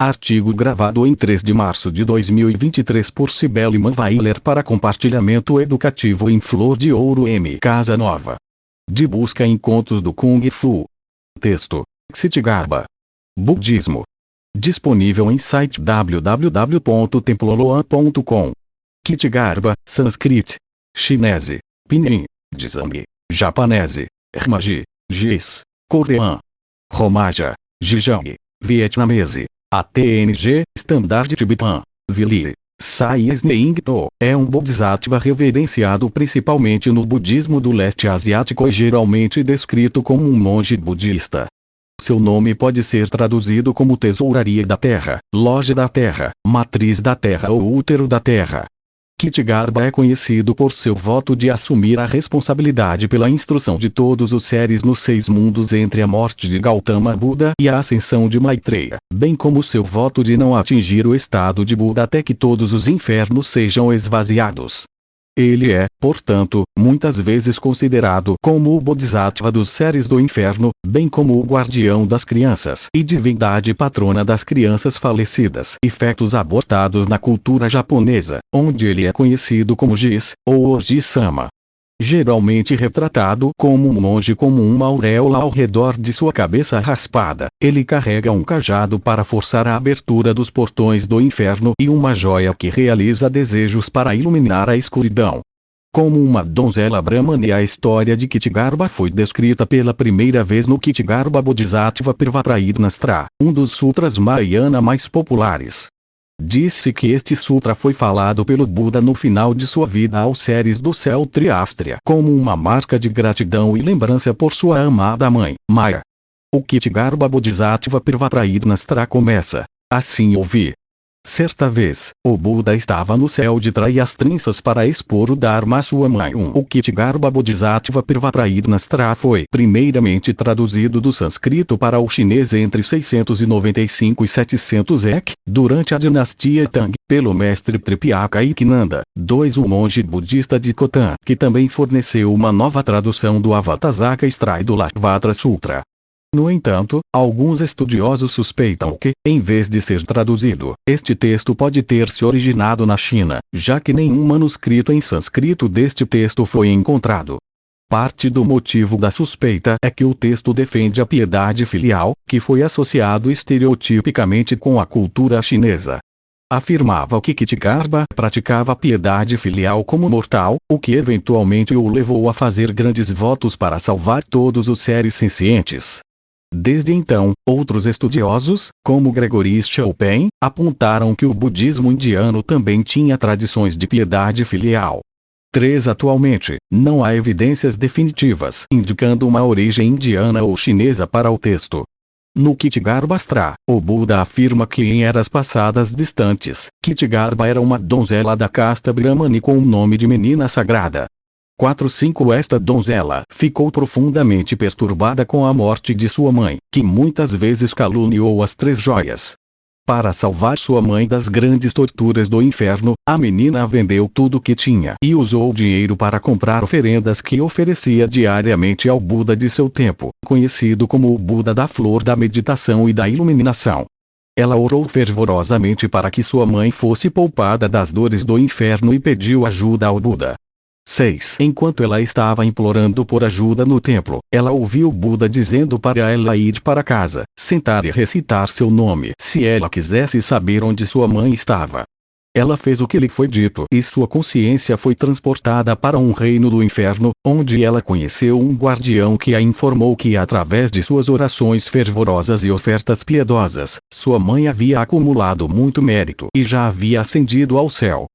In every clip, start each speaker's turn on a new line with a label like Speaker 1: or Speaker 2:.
Speaker 1: Artigo gravado em 3 de março de 2023 por Cibele Manweiler para compartilhamento educativo em Flor de Ouro M. Casa Nova. De busca em contos do Kung Fu. Texto: Xitigarbha. Budismo. Disponível em site www.temploloan.com. Xitigarbha, sânscrito, chinese, pinyin, dzang, japonese, rmaji, gis, coreano, romaja, jijang, vietnamese, ATNG, Standard Tibetan, Vili, Sai Sneing To, é um bodhisattva reverenciado principalmente no budismo do leste asiático e geralmente descrito como um monge budista. Seu nome pode ser traduzido como tesouraria da terra, loja da terra, matriz da terra ou útero da terra. Xitigarbha é conhecido por seu voto de assumir a responsabilidade pela instrução de todos os seres nos 6 mundos entre a morte de Gautama Buda e a ascensão de Maitreya, bem como seu voto de não atingir o estado de Buda até que todos os infernos sejam esvaziados. Ele é, portanto, muitas vezes considerado como o bodhisattva dos seres do inferno, bem como o guardião das crianças e divindade patrona das crianças falecidas e fetos abortados na cultura japonesa, onde ele é conhecido como Jis, ou Oji-sama. Geralmente retratado como um monge com uma auréola ao redor de sua cabeça raspada, ele carrega um cajado para forçar a abertura dos portões do inferno e uma joia que realiza desejos para iluminar a escuridão. Como uma donzela brahmane, a história de Xitigarbha foi descrita pela primeira vez no Xitigarbha Bodhisattva Pravaprayitnastra, um dos sutras Mahayana mais populares. Disse que este sutra foi falado pelo Buda no final de sua vida aos seres do céu Triástria como uma marca de gratidão e lembrança por sua amada mãe, Maya. O Xitigarbha Bodhisattva Pravaprayitnastra começa: assim ouvi. Certa vez, o Buda estava no céu de Triastrinças para expor o Dharma à sua mãe. O Xitigarbha Bodhisattva Pravaprayitnastra foi primeiramente traduzido do sânscrito para o chinês entre 695 e 700 EC, durante a dinastia Tang, pelo mestre Tripakaiknanda II, o monge budista de Khotan, que também forneceu uma nova tradução do Avatasaka extraído do Lattvatra Sutra. No entanto, alguns estudiosos suspeitam que, em vez de ser traduzido, este texto pode ter se originado na China, já que nenhum manuscrito em sânscrito deste texto foi encontrado. Parte do motivo da suspeita é que o texto defende a piedade filial, que foi associado estereotipicamente com a cultura chinesa. Afirmava que Xitigarbha praticava a piedade filial como mortal, o que eventualmente o levou a fazer grandes votos para salvar todos os seres sencientes. Desde então, outros estudiosos, como Gregory Chopin, apontaram que o budismo indiano também tinha tradições de piedade filial. 3. Atualmente, não há evidências definitivas indicando uma origem indiana ou chinesa para o texto. No Xitigarbhastra, o Buda afirma que em eras passadas distantes, Xitigarbha era uma donzela da casta Brahmani com o nome de menina sagrada. 4. Esta donzela ficou profundamente perturbada com a morte de sua mãe, que muitas vezes caluniou as 3 joias. Para salvar sua mãe das grandes torturas do inferno, a menina vendeu tudo que tinha e usou o dinheiro para comprar oferendas que oferecia diariamente ao Buda de seu tempo, conhecido como o Buda da Flor da Meditação e da Iluminação. Ela orou fervorosamente para que sua mãe fosse poupada das dores do inferno e pediu ajuda ao Buda. 6. Enquanto ela estava implorando por ajuda no templo, ela ouviu o Buda dizendo para ela ir para casa, sentar e recitar seu nome se ela quisesse saber onde sua mãe estava. Ela fez o que lhe foi dito e sua consciência foi transportada para um reino do inferno, onde ela conheceu um guardião que a informou que através de suas orações fervorosas e ofertas piedosas, sua mãe havia acumulado muito mérito e já havia ascendido ao céu.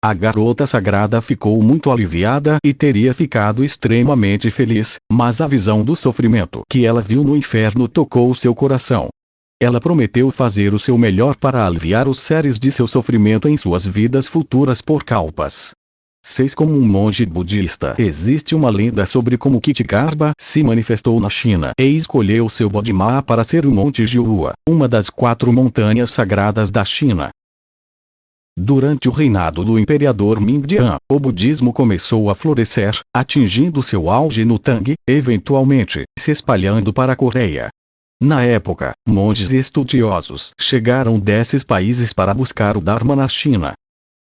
Speaker 1: A garota sagrada ficou muito aliviada e teria ficado extremamente feliz, mas a visão do sofrimento que ela viu no inferno tocou seu coração. Ela prometeu fazer o seu melhor para aliviar os seres de seu sofrimento em suas vidas futuras por kalpas. 6. Como um monge budista, existe uma lenda sobre como Xitigarbha se manifestou na China e escolheu seu Bodhima para ser o Monte Jiuhua, uma das 4 montanhas sagradas da China. Durante o reinado do imperador Mingdian, o budismo começou a florescer, atingindo seu auge no Tang, eventualmente se espalhando para a Coreia. Na época, monges estudiosos chegaram desses países para buscar o Dharma na China.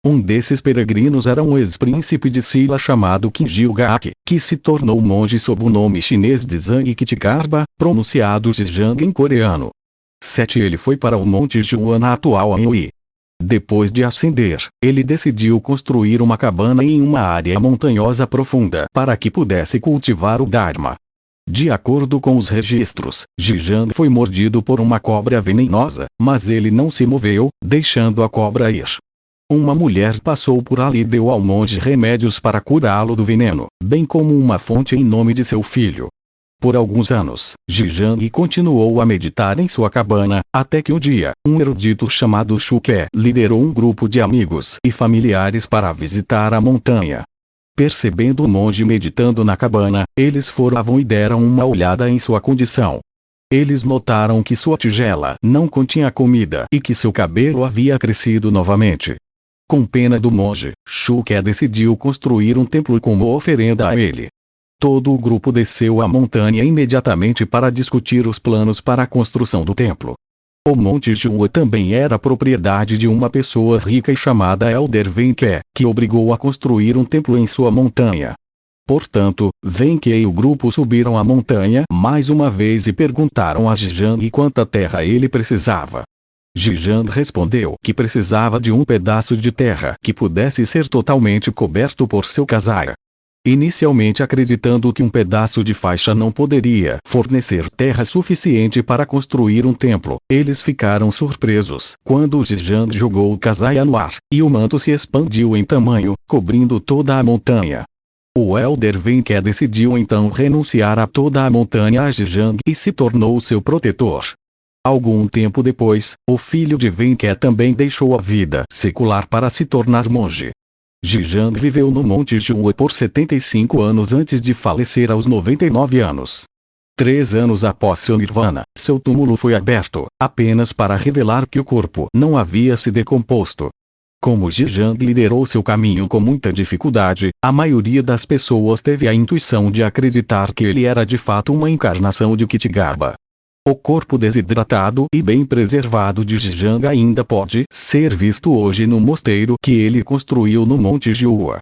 Speaker 1: Um desses peregrinos era um ex-príncipe de Silla chamado Qinji Gaq, que se tornou monge sob o nome chinês de Zhang Kitgarbha, pronunciado Zhang em coreano. 7. Ele foi para o Monte Zhuan na atual Anhui. Depois de ascender, ele decidiu construir uma cabana em uma área montanhosa profunda para que pudesse cultivar o Dharma. De acordo com os registros, Zhang foi mordido por uma cobra venenosa, mas ele não se moveu, deixando a cobra ir. Uma mulher passou por ali e deu ao monge remédios para curá-lo do veneno, bem como uma fonte em nome de seu filho. Por alguns anos, Zhang continuou a meditar em sua cabana, até que um dia, um erudito chamado Shuke liderou um grupo de amigos e familiares para visitar a montanha. Percebendo o monge meditando na cabana, eles foram e deram uma olhada em sua condição. Eles notaram que sua tigela não continha comida e que seu cabelo havia crescido novamente. Com pena do monge, Shuke decidiu construir um templo como oferenda a ele. Todo o grupo desceu a montanha imediatamente para discutir os planos para a construção do templo. O Monte Zhuan também era propriedade de uma pessoa rica e chamada Elder Wenke, que obrigou a construir um templo em sua montanha. Portanto, Wenke e o grupo subiram a montanha mais uma vez e perguntaram a Zhang quanta terra ele precisava. Zhang respondeu que precisava de um pedaço de terra que pudesse ser totalmente coberto por seu casaia. Inicialmente acreditando que um pedaço de faixa não poderia fornecer terra suficiente para construir um templo, eles ficaram surpresos quando Zhang jogou o casaia no ar, e o manto se expandiu em tamanho, cobrindo toda a montanha. O Elder Wenke decidiu então renunciar a toda a montanha a Zhang e se tornou seu protetor. Algum tempo depois, o filho de Wenke também deixou a vida secular para se tornar monge. Zhang viveu no Monte Zhuan por 75 anos antes de falecer aos 99 anos. 3 anos após seu nirvana, seu túmulo foi aberto, apenas para revelar que o corpo não havia se decomposto. Como Zhang liderou seu caminho com muita dificuldade, a maioria das pessoas teve a intuição de acreditar que ele era de fato uma encarnação de Kitgarbha. O corpo desidratado e bem preservado de Zhang ainda pode ser visto hoje no mosteiro que ele construiu no Monte Zhuan.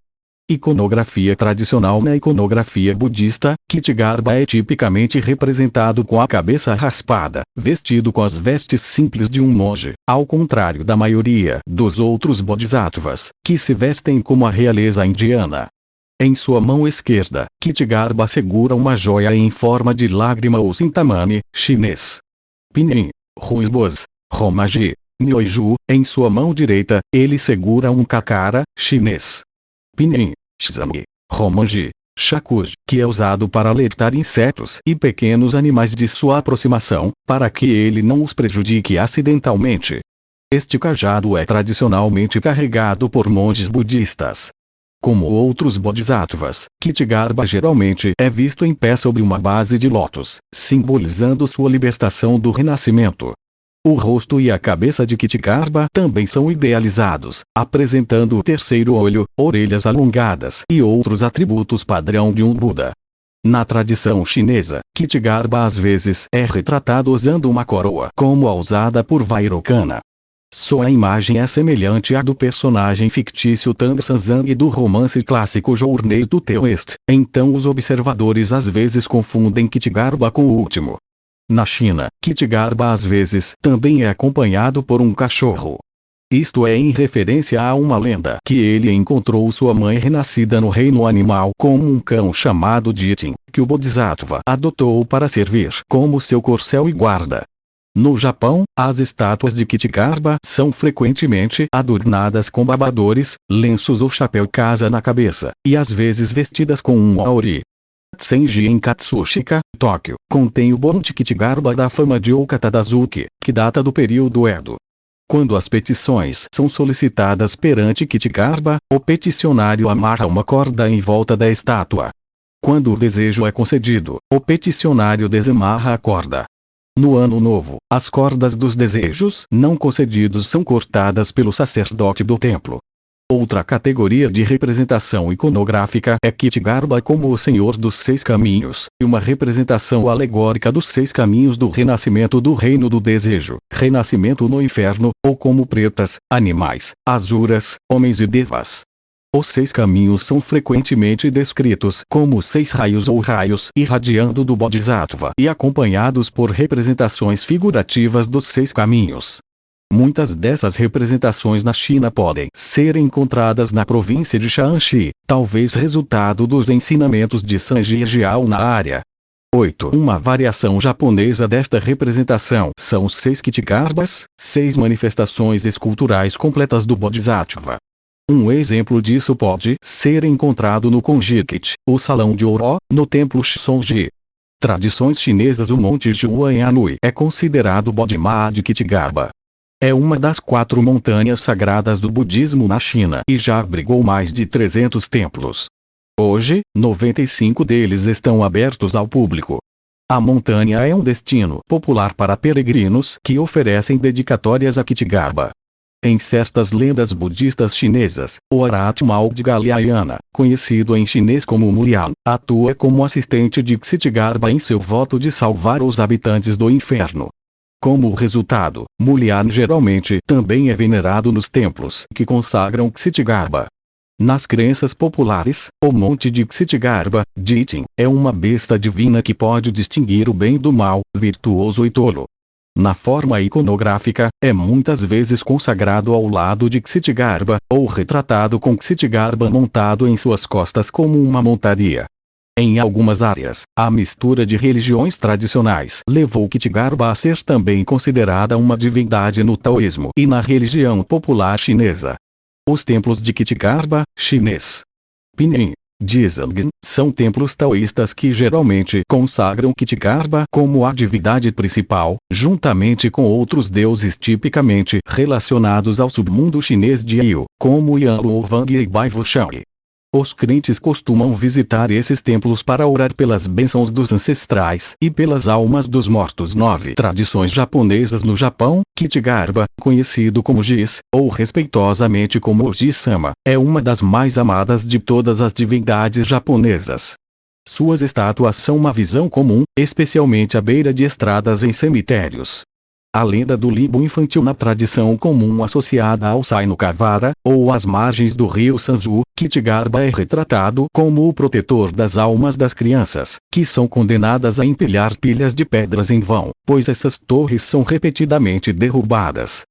Speaker 1: Iconografia tradicional. Na iconografia budista, Kitgarbha é tipicamente representado com a cabeça raspada, vestido com as vestes simples de um monge, ao contrário da maioria dos outros bodhisattvas, que se vestem como a realeza indiana. Em sua mão esquerda, Kitgarbha segura uma joia em forma de lágrima ou sintamani, chinês. Pinyin, Ruisbos, Romaji, Nyoiju. Em sua mão direita, ele segura um kakara, chinês. Pinyin, Shizami, Romaji, Shakuj, que é usado para alertar insetos e pequenos animais de sua aproximação, para que ele não os prejudique acidentalmente. Este cajado é tradicionalmente carregado por monges budistas. Como outros bodhisattvas, Kitgarbha geralmente é visto em pé sobre uma base de lótus, simbolizando sua libertação do renascimento. O rosto e a cabeça de Kitgarbha também são idealizados, apresentando o terceiro olho, orelhas alongadas e outros atributos padrão de um Buda. Na tradição chinesa, Kitgarbha às vezes é retratado usando uma coroa como a usada por Vairocana. Sua imagem é semelhante à do personagem fictício Tang Sanzang do romance clássico Journey to the West, então os observadores às vezes confundem Kitgarbha com o último. Na China, Kitgarbha às vezes também é acompanhado por um cachorro. Isto é em referência a uma lenda que ele encontrou sua mãe renascida no reino animal como um cão chamado Jitin, que o Bodhisattva adotou para servir como seu corcel e guarda. No Japão, as estátuas de Kitgarbha são frequentemente adornadas com babadores, lenços ou chapéu casa na cabeça, e às vezes vestidas com um aori. Tsenji em Katsushika, Tóquio, contém o Bonte Kitgarbha da fama de Okatadazuki, que data do período Edo. Quando as petições são solicitadas perante Kitgarbha, o peticionário amarra uma corda em volta da estátua. Quando o desejo é concedido, o peticionário desamarra a corda. No Ano Novo, as cordas dos desejos não concedidos são cortadas pelo sacerdote do templo. Outra categoria de representação iconográfica é Kshigarba como o Senhor dos Seis Caminhos, e uma representação alegórica dos seis caminhos do renascimento do reino do desejo, renascimento no inferno, ou como pretas, animais, asuras, homens e devas. Os seis caminhos são frequentemente descritos como seis raios ou raios irradiando do Bodhisattva e acompanhados por representações figurativas dos seis caminhos. Muitas dessas representações na China podem ser encontradas na província de Shaanxi, talvez resultado dos ensinamentos de Sanji Jiao na área. 8. Uma variação japonesa desta representação são os seis Kshigarбas, seis manifestações esculturais completas do Bodhisattva. Um exemplo disso pode ser encontrado no Konjikit, o Salão de Ouro, no Templo Shizonji. Tradições chinesas. O Monte Huangyanui é considerado Bodhima de Kshigarba. É uma das 4 montanhas sagradas do budismo na China e já abrigou mais de 300 templos. Hoje, 95 deles estão abertos ao público. A montanha é um destino popular para peregrinos que oferecem dedicatórias a Kshigarba. Em certas lendas budistas chinesas, o Aratmal de Galyayana, conhecido em chinês como Mulian, atua como assistente de Kshigarba em seu voto de salvar os habitantes do inferno. Como resultado, Mulian geralmente também é venerado nos templos que consagram Kshigarba. Nas crenças populares, o monte de Kshigarba, Jitin, é uma besta divina que pode distinguir o bem do mal, virtuoso e tolo. Na forma iconográfica, é muitas vezes consagrado ao lado de Kshigarba, ou retratado com Kshigarba montado em suas costas como uma montaria. Em algumas áreas, a mistura de religiões tradicionais levou Kshigarba a ser também considerada uma divindade no taoísmo e na religião popular chinesa. Os templos de Kshigarba, chinês Pinyin, Jizang, são templos taoístas que geralmente consagram Kshigarba como a divindade principal, juntamente com outros deuses tipicamente relacionados ao submundo chinês de Yu, como Yanlu Wang e Baivushang. Os crentes costumam visitar esses templos para orar pelas bênçãos dos ancestrais e pelas almas dos mortos. 9. Tradições japonesas. No Japão, Kshigarba, conhecido como Jis, ou respeitosamente como Oji-sama, é uma das mais amadas de todas as divindades japonesas. Suas estátuas são uma visão comum, especialmente à beira de estradas em cemitérios. A lenda do limbo infantil. Na tradição comum associada ao Sai-no-Kavara, ou às margens do rio Sanzu, Kshigarba é retratado como o protetor das almas das crianças, que são condenadas a empilhar pilhas de pedras em vão, pois essas torres são repetidamente derrubadas.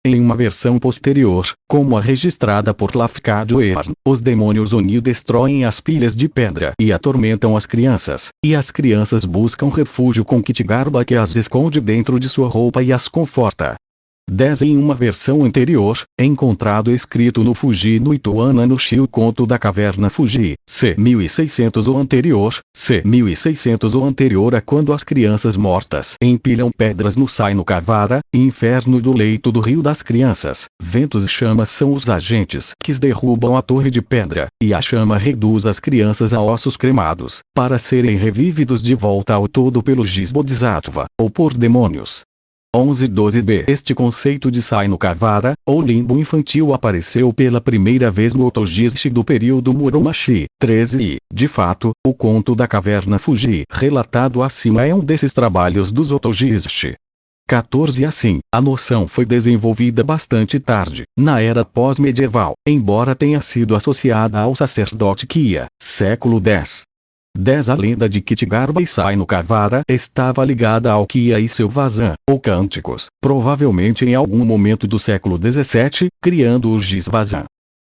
Speaker 1: Em uma versão posterior, como a registrada por Lafcadio-Earn, os demônios Oni destroem as pilhas de pedra e atormentam as crianças, e as crianças buscam refúgio com Kshigarba, que as esconde dentro de sua roupa e as conforta. 10. Em uma versão anterior, encontrado escrito no Fuji no Ituana no Shi, o conto da caverna Fuji, c. 1600 ou anterior, c. 1600 ou anterior a quando as crianças mortas empilham pedras no Sai-no-Kavara, inferno do leito do rio das crianças. Ventos e chamas são os agentes que derrubam a torre de pedra, e a chama reduz as crianças a ossos cremados, para serem revividos de volta ao todo pelo Jis Bodhisattva, ou por demônios. 11-12b. Este conceito de Sai-no-Kavara, ou limbo infantil, apareceu pela primeira vez no Otojishi do período Muromachi. 13 e, de fato, o conto da caverna Fuji, relatado acima, é um desses trabalhos dos Otojishi. 14. Assim, a noção foi desenvolvida bastante tarde, na era pós-medieval, embora tenha sido associada ao sacerdote Kya, século X. 10. A lenda de Kshigarba e Sai-no-Kavara estava ligada ao Kya e seu Vazan, ou Cânticos, provavelmente em algum momento do século XVII, criando o Jis-Vazan.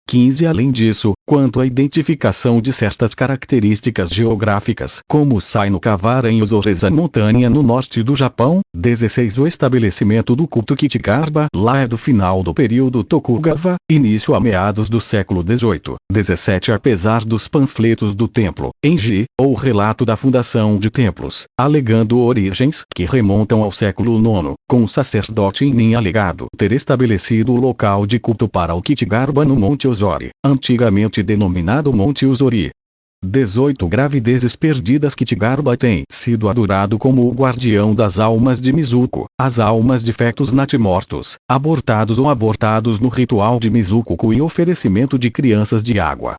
Speaker 1: 15. Além disso, quanto à identificação de certas características geográficas, como Sai-no-Kavara em Ozoreza, montanha no norte do Japão. 16. O estabelecimento do culto Kshigarba lá é do final do período Tokugawa, início a meados do século XVIII. 17. Apesar dos panfletos do templo, Enji, ou relato da fundação de templos, alegando origens que remontam ao século IX, com o sacerdote Nin alegado ter estabelecido o local de culto para o Kshigarba no Monte Ozori, antigamente denominado Monte Uzori. 18 gravidezes perdidas. Kitgarbha tem sido adorado como o guardião das almas de Mizuko, as almas de fetos natimortos, abortados ou abortados no ritual de Mizuko e oferecimento de crianças de água.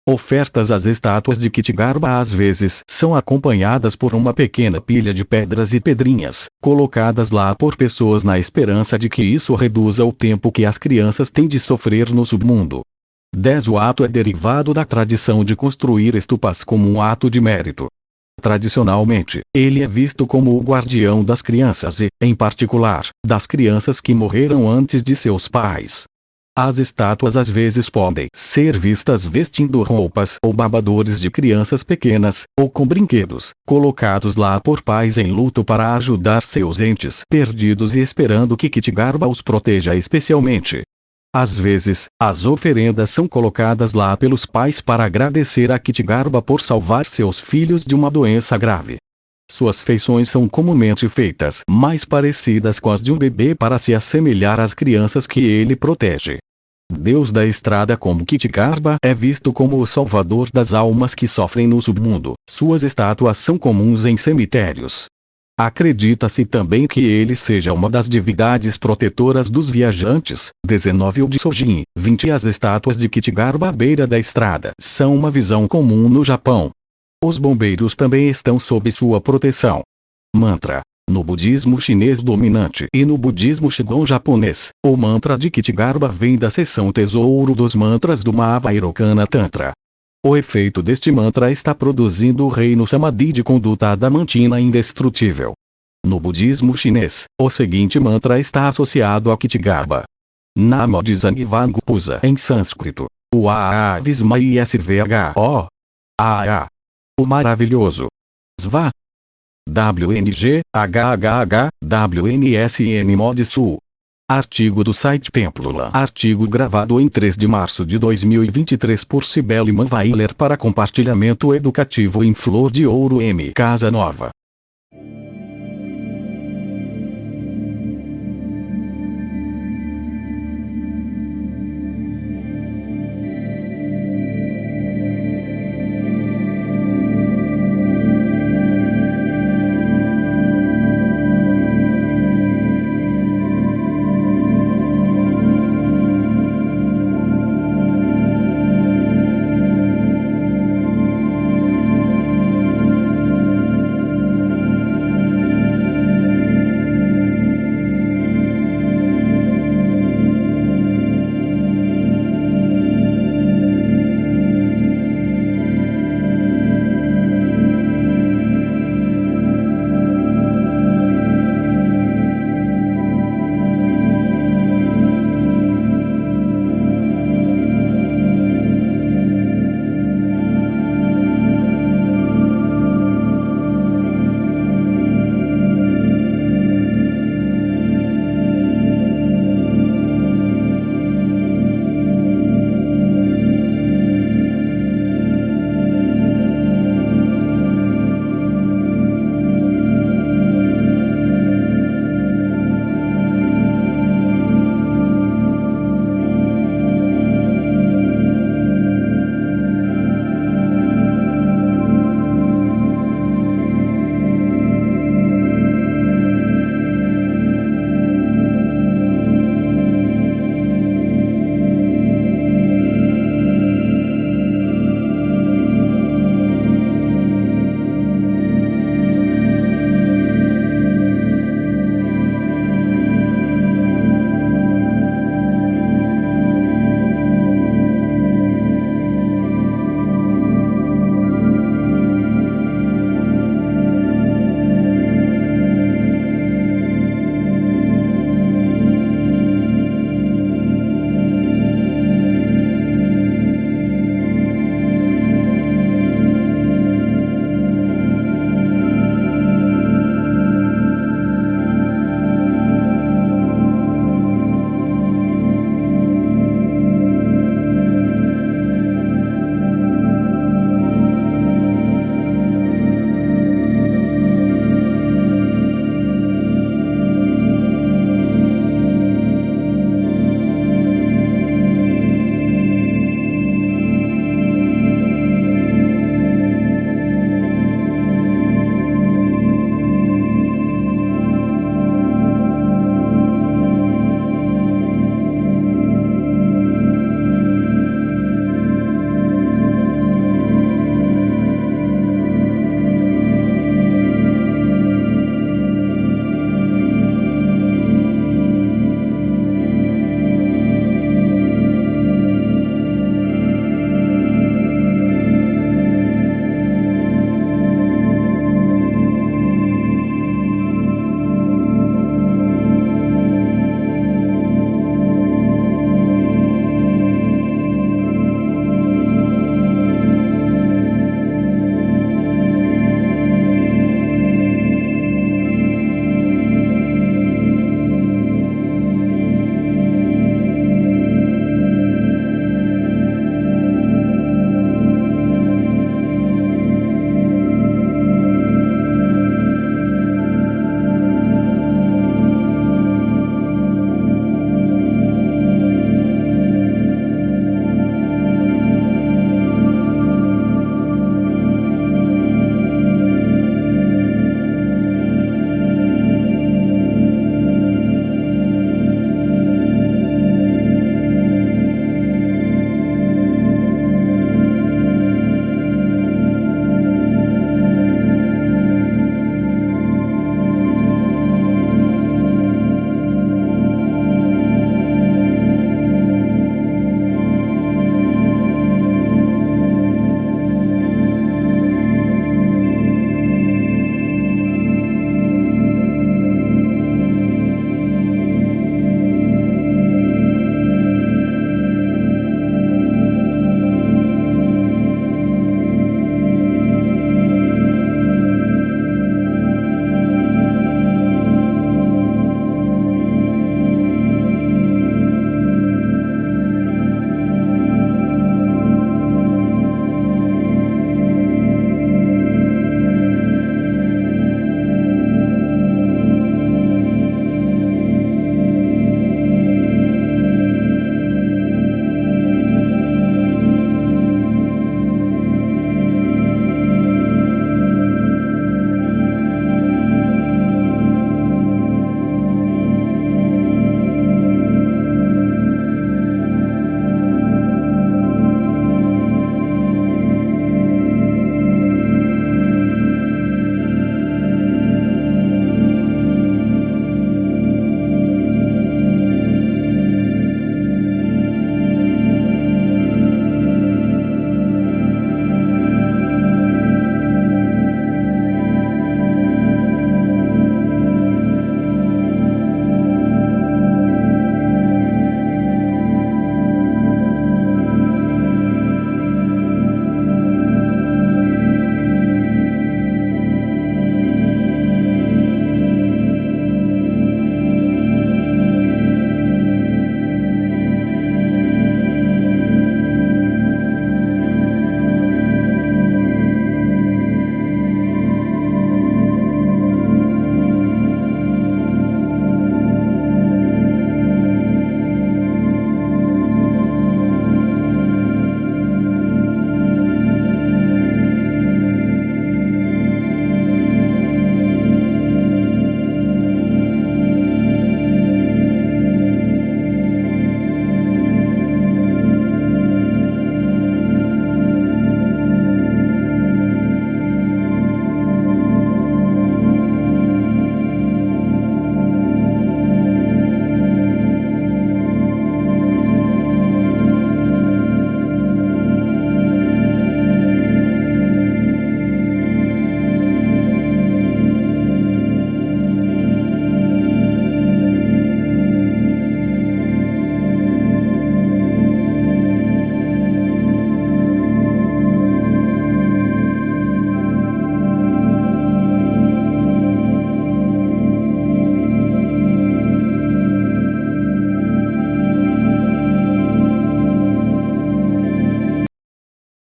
Speaker 1: Ofertas. As estátuas de Kitgarbha às vezes são acompanhadas por uma pequena pilha de pedras e pedrinhas, colocadas lá por pessoas na esperança de que isso reduza o tempo que as crianças têm de sofrer no submundo. 10. O ato é derivado da tradição de construir estupas como um ato de mérito. Tradicionalmente, ele é visto como o guardião das crianças e, em particular, das crianças que morreram antes de seus pais. As estátuas às vezes podem ser vistas vestindo roupas ou babadores de crianças pequenas, ou com brinquedos, colocados lá por pais em luto para ajudar seus entes perdidos e esperando que Kitgarbha os proteja especialmente. Às vezes, as oferendas são colocadas lá pelos pais para agradecer a Kitgarbha por salvar seus filhos de uma doença grave. Suas feições são comumente feitas mais parecidas com as de um bebê para se assemelhar às crianças que ele protege. Deus da estrada. Como Kitgarbha é visto como o salvador das almas que sofrem no submundo, suas estátuas são comuns em cemitérios. Acredita-se também que ele seja uma das divindades protetoras dos viajantes. 19. O de Sojin. 20. As estátuas de Kitgarbha à beira da estrada são uma visão comum no Japão. Os bombeiros também estão sob sua proteção. Mantra. No budismo chinês dominante e no budismo Shingon japonês, o mantra de Kitgarbha vem da seção Tesouro dos Mantras do Mahavairocana Tantra. O efeito deste mantra está produzindo o reino Samadhi de conduta adamantina indestrutível. No budismo chinês, o seguinte mantra está associado a Kitgarbha. Namo Dzangvangu Pusa em sânscrito. O Aa Vismai Svho. Aa. O maravilhoso. Sva. WNG, HHH, WNSN Mod Sul. Artigo do site Templula. Artigo gravado em 3 de março de 2023 por Cibele Manweiler para compartilhamento educativo em Flor de Ouro M. Casa Nova.